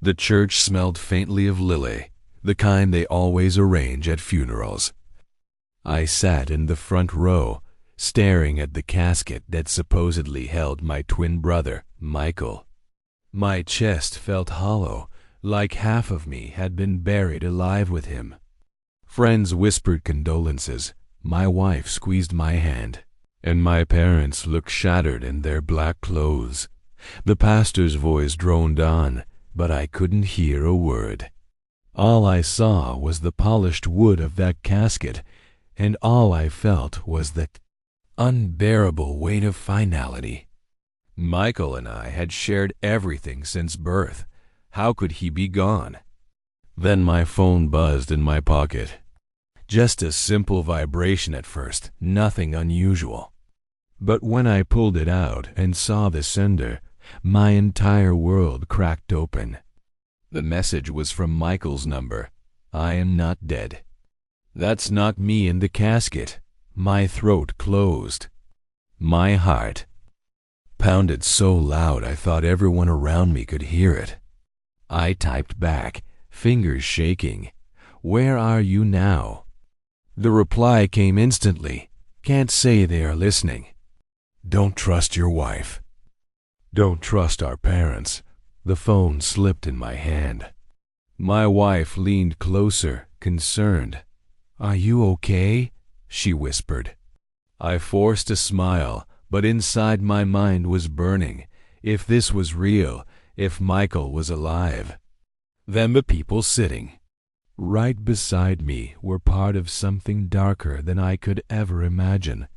The church smelled faintly of lily, the kind they always arrange at funerals. I sat in the front row, staring at the casket that supposedly held my twin brother, Michael. My chest felt hollow, like half of me had been buried alive with him. Friends whispered condolences, my wife squeezed my hand, and my parents looked shattered in their black clothes. The pastor's voice droned on, but I couldn't hear a word. All I saw was the polished wood of that casket, and all I felt was the unbearable weight of finality. Michael and I had shared everything since birth. How could he be gone? Then my phone buzzed in my pocket. Just a simple vibration at first, nothing unusual. But when I pulled it out and saw the sender, my entire world cracked open. The message was from Michael's number. I am not dead. That's not me in the casket. My throat closed. My heart pounded so loud I thought everyone around me could hear it. I typed back, fingers shaking, "Where are you now?" The reply came instantly. "Can't say they are listening. Don't trust your wife. Don't trust our parents." The phone slipped in my hand. My wife leaned closer, concerned. "Are you okay?" she whispered. I forced a smile, but inside my mind was burning. If this was real, if Michael was alive, then the people sitting right beside me were part of something darker than I could ever imagine.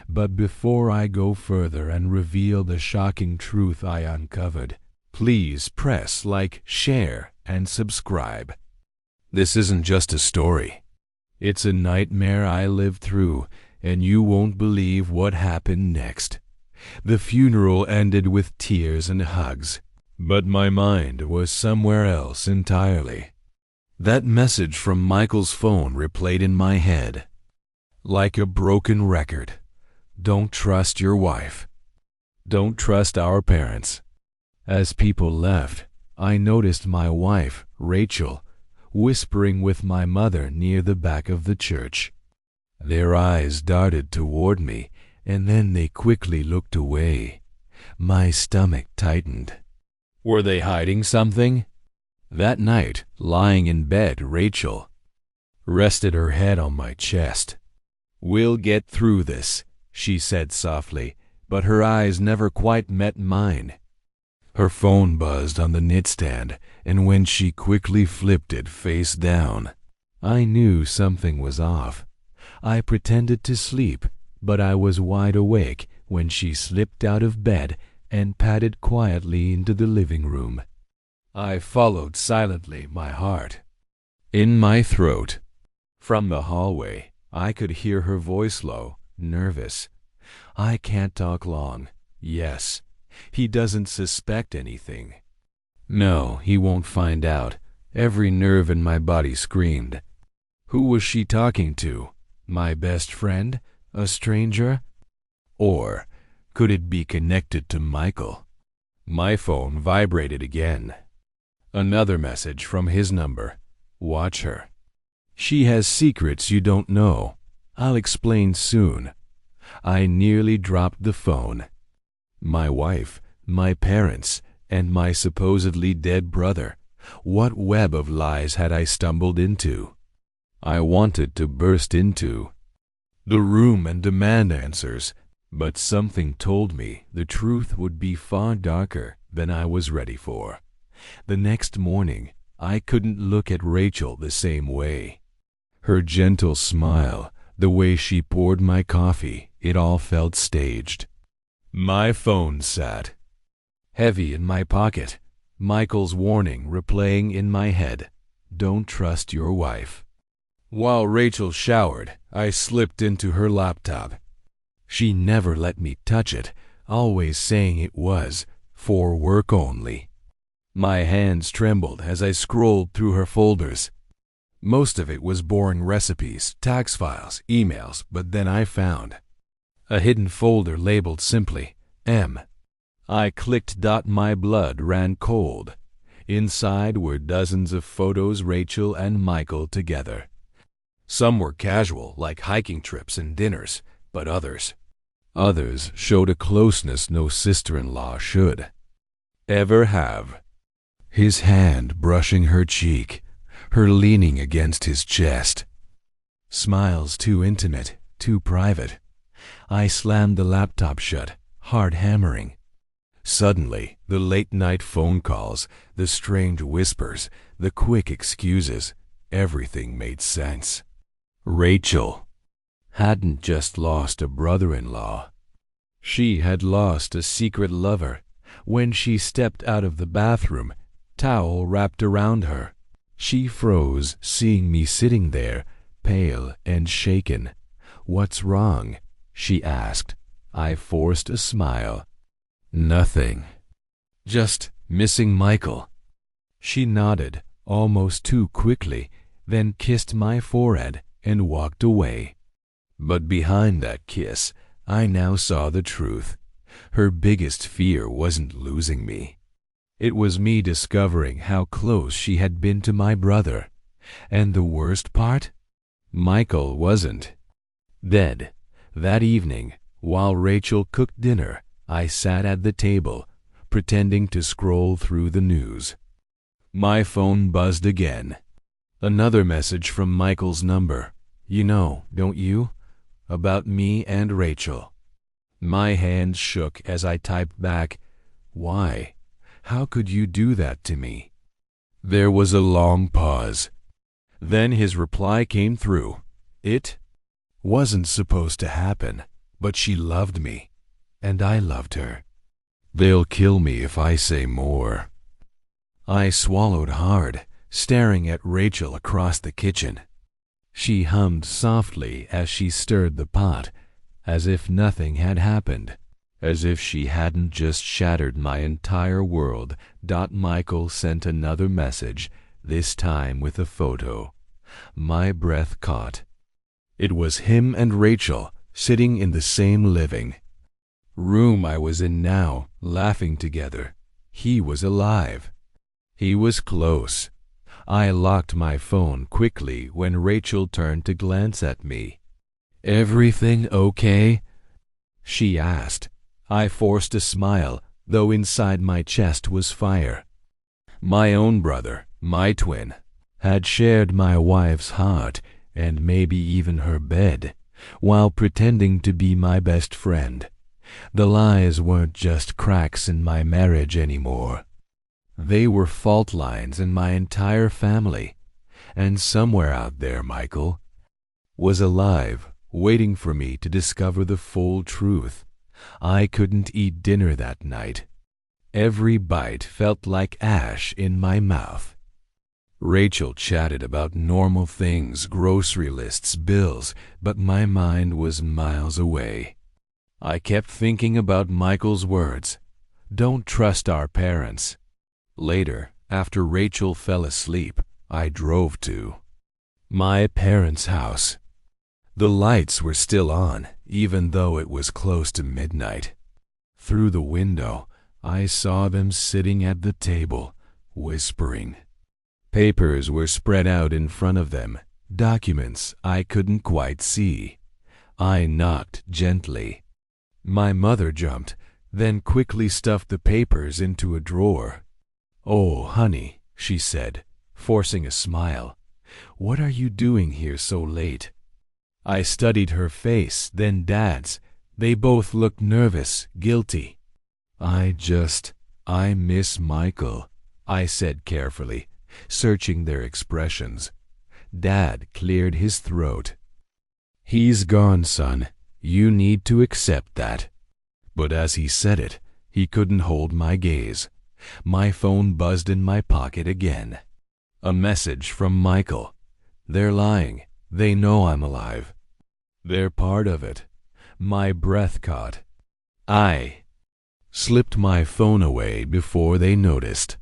But before I go further and reveal the shocking truth I uncovered, please press like, share, and subscribe. This isn't just a story. It's a nightmare I lived through, and you won't believe what happened next. The funeral ended with tears and hugs, but my mind was somewhere else entirely. That message from Michael's phone replayed in my head, like a broken record. Don't trust your wife. Don't trust our parents. As people left, I noticed my wife, Rachel, whispering with my mother near the back of the church. Their eyes darted toward me, and then they quickly looked away. My stomach tightened. Were they hiding something? That night, lying in bed, Rachel rested her head on my chest. "We'll get through this," she said softly, but her eyes never quite met mine. Her phone buzzed on the nightstand, and when she quickly flipped it face down, I knew something was off. I pretended to sleep, but I was wide awake when she slipped out of bed and padded quietly into the living room. I followed silently, my heart in my throat. From the hallway, I could hear her voice low, nervous. "I can't talk long. Yes. He doesn't suspect anything. No, he won't find out." Every nerve in my body screamed. Who was she talking to? My best friend? A stranger? Or could it be connected to Michael? My phone vibrated again. Another message from his number. "Watch her. She has secrets you don't know. I'll explain soon." I nearly dropped the phone. My wife, my parents, and my supposedly dead brother. What web of lies had I stumbled into? I wanted to burst into the room and demand answers, but something told me the truth would be far darker than I was ready for. The next morning, I couldn't look at Rachel the same way. Her gentle smile, the way she poured my coffee, it all felt staged. My phone sat heavy in my pocket, Michael's warning replaying in my head, "Don't trust your wife." While Rachel showered, I slipped into her laptop. She never let me touch it, always saying it was for work only. My hands trembled as I scrolled through her folders. Most of it was boring recipes, tax files, emails, but then I found a hidden folder labeled simply M. I clicked. My blood ran cold. Inside were dozens of photos Rachel and Michael together. Some were casual, like hiking trips and dinners, but others showed a closeness no sister-in-law should ever have. His hand brushing her cheek, her leaning against his chest. Smiles too intimate, too private. I slammed the laptop shut, hard hammering. Suddenly, the late-night phone calls, the strange whispers, the quick excuses, everything made sense. Rachel hadn't just lost a brother-in-law. She had lost a secret lover. When she stepped out of the bathroom, towel wrapped around her, she froze, seeing me sitting there, pale and shaken. "What's wrong?" she asked. I forced a smile. "Nothing. Just missing Michael." She nodded, almost too quickly, then kissed my forehead and walked away. But behind that kiss, I now saw the truth. Her biggest fear wasn't losing me. It was me discovering how close she had been to my brother. And the worst part? Michael wasn't dead. That evening, while Rachel cooked dinner, I sat at the table, pretending to scroll through the news. My phone buzzed again. Another message from Michael's number. "You know, don't you? About me and Rachel." My hands shook as I typed back, "Why? How could you do that to me?" There was a long pause. Then his reply came through. It wasn't supposed to happen, but she loved me, and I loved her. "They'll kill me if I say more." I swallowed hard, staring at Rachel across the kitchen. She hummed softly as she stirred the pot, as if nothing had happened, as if she hadn't just shattered my entire world. Michael sent another message, this time with a photo. My breath caught. It was him and Rachel, sitting in the same living room I was in now, laughing together. He was alive. He was close. I locked my phone quickly when Rachel turned to glance at me. "Everything okay?" she asked. I forced a smile, though inside my chest was fire. My own brother, my twin, had shared my wife's heart and maybe even her bed, while pretending to be my best friend. The lies weren't just cracks in my marriage anymore. They were fault lines in my entire family. And somewhere out there, Michael was alive, waiting for me to discover the full truth. I couldn't eat dinner that night. Every bite felt like ash in my mouth. Rachel chatted about normal things, grocery lists, bills, but my mind was miles away. I kept thinking about Michael's words, "Don't trust our parents." Later, after Rachel fell asleep, I drove to my parents' house. The lights were still on, even though it was close to midnight. Through the window, I saw them sitting at the table, whispering. Papers were spread out in front of them, documents I couldn't quite see. I knocked gently. My mother jumped, then quickly stuffed the papers into a drawer. "Oh, honey," she said, forcing a smile. "What are you doing here so late?" I studied her face, then Dad's. They both looked nervous, guilty. I miss Michael," I said carefully, searching their expressions. Dad cleared his throat. "He's gone, son. You need to accept that." But as he said it, he couldn't hold my gaze. My phone buzzed in my pocket again. A message from Michael. "They're lying. They know I'm alive. They're part of it." My breath caught. I slipped my phone away before they noticed.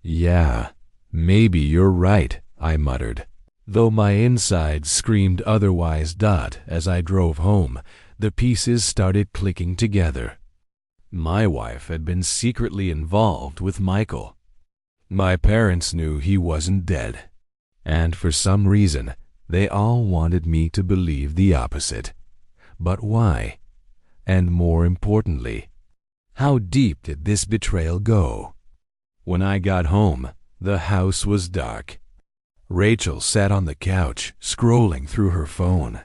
"Yeah, maybe you're right," I muttered, though my insides screamed otherwise. As I drove home, the pieces started clicking together. My wife had been secretly involved with Michael. My parents knew he wasn't dead, and for some reason, they all wanted me to believe the opposite. But why? And more importantly, how deep did this betrayal go? When I got home, the house was dark. Rachel sat on the couch, scrolling through her phone.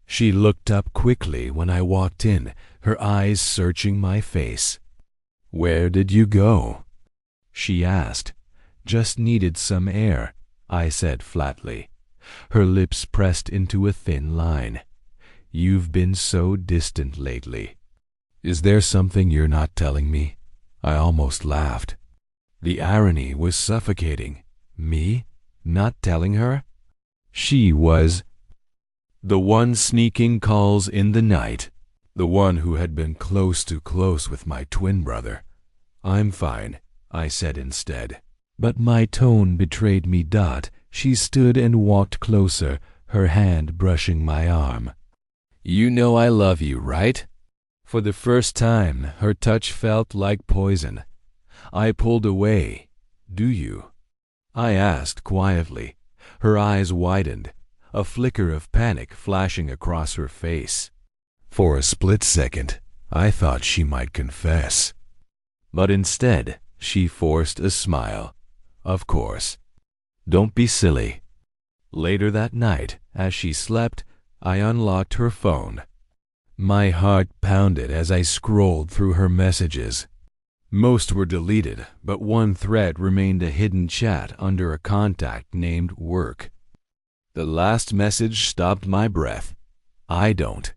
She looked up quickly when I walked in, her eyes searching my face. "Where did you go?" she asked. "Just needed some air," I said flatly. Her lips pressed into a thin line. "You've been so distant lately. Is there something you're not telling me?" I almost laughed. The irony was suffocating. Me? Not telling her? She was the one sneaking calls in the night, the one who had been close to close with my twin brother. "I'm fine," I said instead. But my tone betrayed me. She stood and walked closer, her hand brushing my arm. "You know I love you, right?" For the first time, her touch felt like poison. I pulled away. "Do you?" I asked quietly. Her eyes widened, a flicker of panic flashing across her face. For a split second, I thought she might confess. But instead, she forced a smile. "Of course. Don't be silly." Later that night, as she slept, I unlocked her phone. My heart pounded as I scrolled through her messages. Most were deleted, but one thread remained a hidden chat under a contact named Work. The last message stopped my breath. "I don't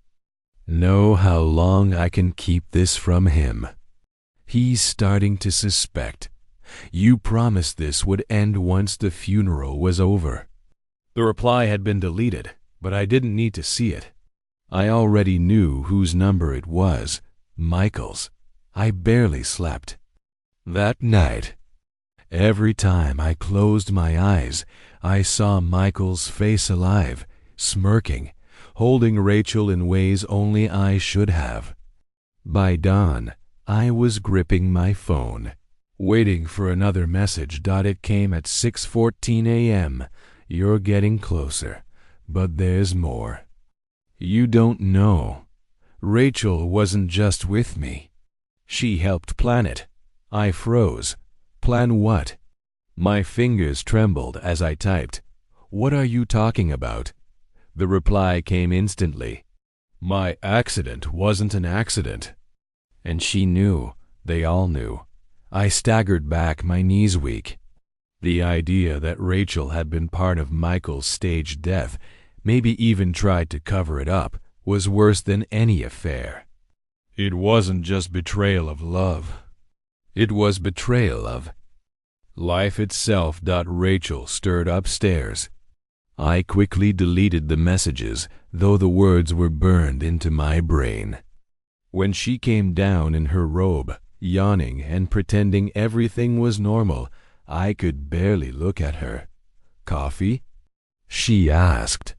know how long I can keep this from him. He's starting to suspect. You promised this would end once the funeral was over." The reply had been deleted, but I didn't need to see it. I already knew whose number it was. Michael's. I barely slept. That night, every time I closed my eyes, I saw Michael's face alive, smirking, holding Rachel in ways only I should have. By dawn, I was gripping my phone, waiting for another message. It came at 6:14 a.m. "You're getting closer, but there's more. You don't know. Rachel wasn't just with me. She helped plan it." I froze. "Plan what?" My fingers trembled as I typed. "What are you talking about?" The reply came instantly. "My accident wasn't an accident." And she knew. They all knew. I staggered back, my knees weak. The idea that Rachel had been part of Michael's staged death, maybe even tried to cover it up, was worse than any affair. It wasn't just betrayal of love. It was betrayal of life itself. Rachel stirred upstairs. I quickly deleted the messages, though the words were burned into my brain. When she came down in her robe, yawning and pretending everything was normal, I could barely look at her. "Coffee?" she asked.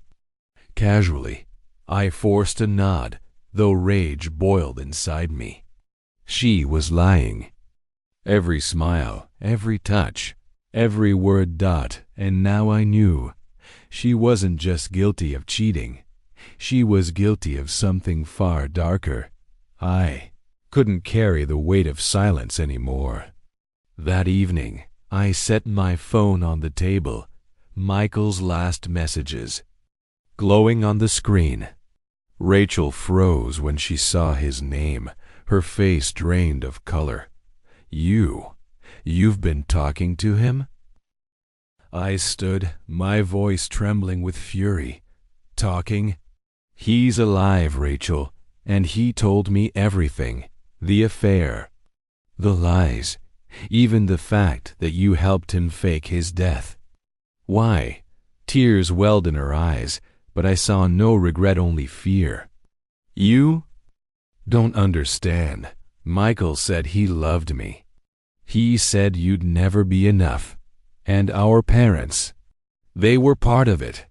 Casually, I forced a nod, though rage boiled inside me. She was lying. Every smile, every touch, every word. And now I knew. She wasn't just guilty of cheating. She was guilty of something far darker. I couldn't carry the weight of silence anymore. That evening, I set my phone on the table. Michael's last messages, glowing on the screen. Rachel froze when she saw his name, her face drained of color. You've been talking to him?" I stood, my voice trembling with fury. "Talking? He's alive, Rachel, and he told me everything. The affair, the lies, even the fact that you helped him fake his death." Why? Tears welled in her eyes, but I saw no regret, only fear. "You don't understand. Michael said he loved me. He said you'd never be enough. And our parents, they were part of it.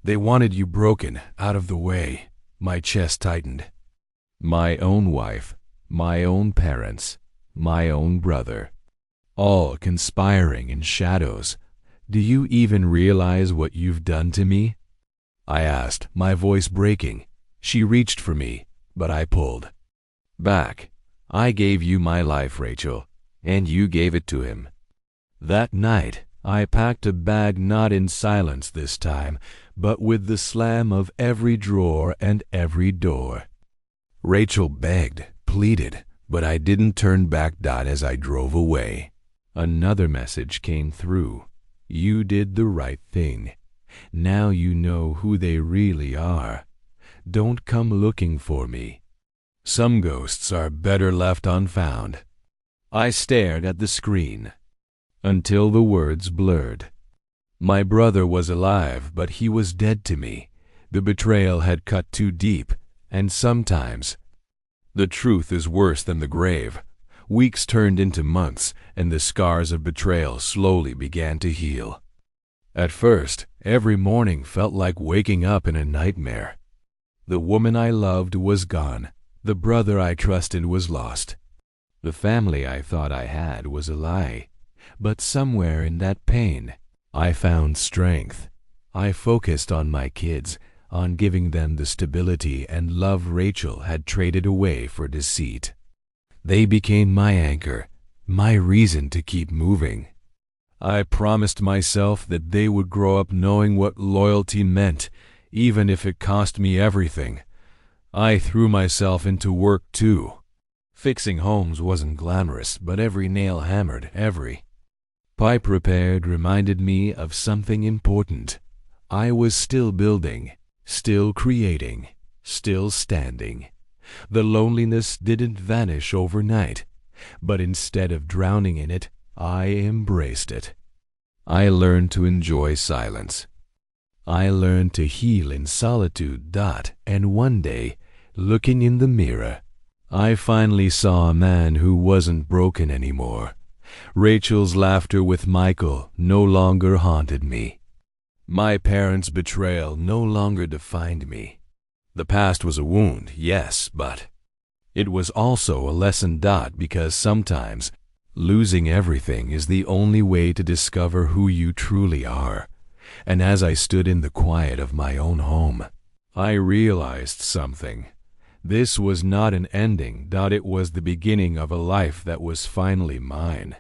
They wanted you broken, out of the way." My chest tightened. My own wife, my own parents, my own brother. all conspiring in shadows. Do you even realize what you've done to me? I asked, my voice breaking. She reached for me, but I pulled back. I gave you my life, Rachel, and you gave it to him. That night, I packed a bag not in silence this time, but with the slam of every drawer and every door. Rachel begged, pleaded, but I didn't turn back. As I drove away, another message came through. You did the right thing. Now you know who they really are. Don't come looking for me. Some ghosts are better left unfound. I stared at the screen until the words blurred. My brother was alive, but he was dead to me. The betrayal had cut too deep, and sometimes the truth is worse than the grave. Weeks turned into months, and the scars of betrayal slowly began to heal. At first, every morning felt like waking up in a nightmare. The woman I loved was gone. The brother I trusted was lost. The family I thought I had was a lie. But somewhere in that pain, I found strength. I focused on my kids, on giving them the stability and love Rachel had traded away for deceit. They became my anchor, my reason to keep moving. I promised myself that they would grow up knowing what loyalty meant, even if it cost me everything. I threw myself into work too. Fixing homes wasn't glamorous, but every nail hammered, every pipe repaired reminded me of something important. I was still building, still creating, still standing. The loneliness didn't vanish overnight, but instead of drowning in it, I embraced it. I learned to enjoy silence. I learned to heal in solitude. And one day, looking in the mirror, I finally saw a man who wasn't broken anymore. Rachel's laughter with Michael no longer haunted me. My parents' betrayal no longer defined me. The past was a wound, yes, but it was also a lesson. Because sometimes losing everything is the only way to discover who you truly are. And as I stood in the quiet of my own home, I realized something. This was not an ending. It was the beginning of a life that was finally mine.